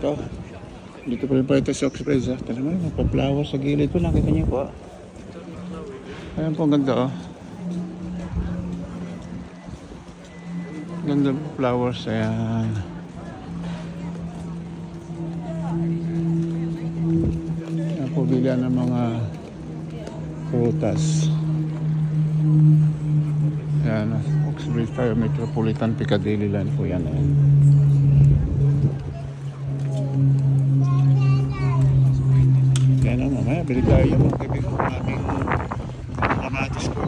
ito. Dito pa rin pala ito sa Oxbridge. Tala mo, magpa-flower sa gilid po. Nakita niyo po. Ayan po, ang ganda oh. Ganda po flowers. Ayan. Ayan po, bilihan ng mga prutas. Ayan, Oxbridge tayo, Metropolitan Piccadilly line po yan. Ayan. Kaya na mamaya, bili tayo yung mga kibig ko aming kamatis ko.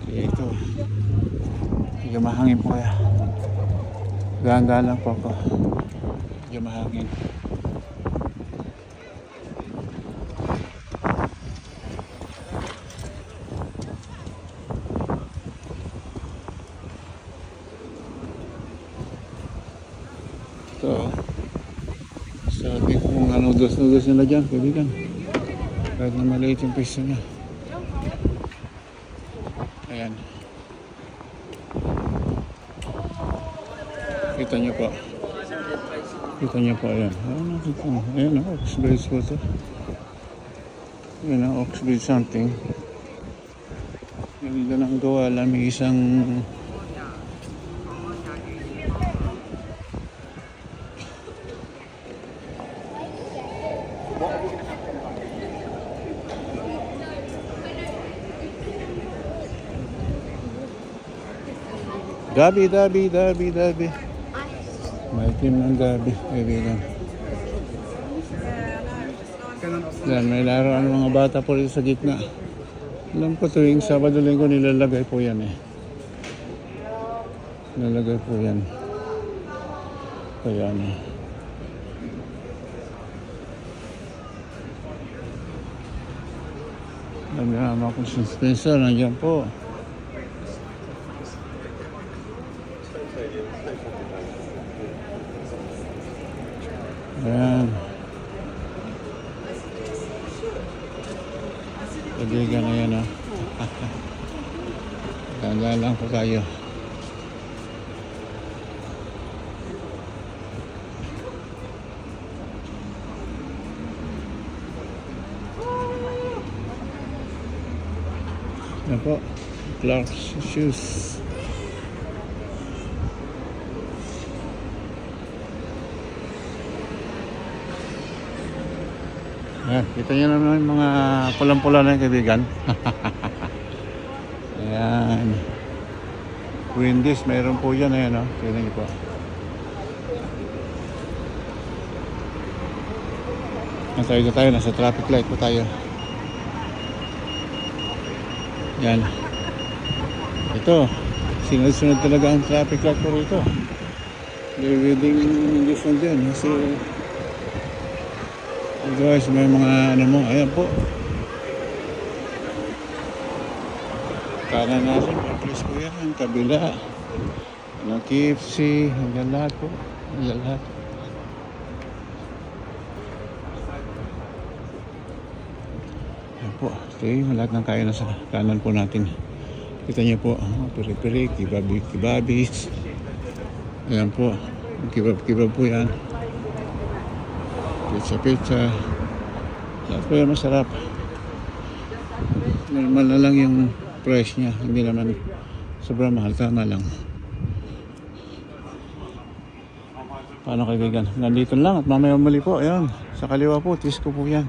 Kaya ito, medyo mahangin po kaya. Ganda lang po ako. Medyo mahangin. So, sa ating kung ano noodles nila dyan, kaibigan. Kahit na maliit yung piso niya. Ayan. Kita niyo po. Kita niyo po, ayan. Ayan, Oxbridge po ito. Ayan, Oxbridge something. Ganda ng gawa lang. May isang Dabi. May team ng Dabi, kaibigan. Yan, may laruan ng mga bata po dito sa gitna. Alam ko tuwing Sabado-Linggo nilalagay po yan eh. Nilalagay po yan. Kaya ano. Dami naman akong suspenser, nandiyan po. Ayan. Kaibigan na yan, oh. Ganda lang po tayo. Yan po, Clark's shoes. Ayan, kita nyo naman yung mga pulang-pula na yung kaibigan. Ayan. Wendy's, mayroon po yan. Ayan, oh. Tignan nyo po. Tayo, nasa traffic light po tayo. Yan. Ito, sunod-sunod talaga ang traffic light po rito. Reading English lang dyan. Kasi guys, may mga ano mo, ayan po. Kanan natin, may place po yan. Ang kabila. Ang KFC, hanggang lahat po. Hanggang lahat. Ayan po. Okay, lahat ng kaya na sa kanan po natin. Kita niyo po, piri-piri, kibabis. Ayan po. Kibab po yan. Pizza. Lahat po yan masarap. Normal na lang yung price niya. Hindi naman sobrang mahal. Tama lang. Paano kaibigan? Nandito lang at mamaya muli po. Ayan. Sa kaliwa po. Tisco po yan.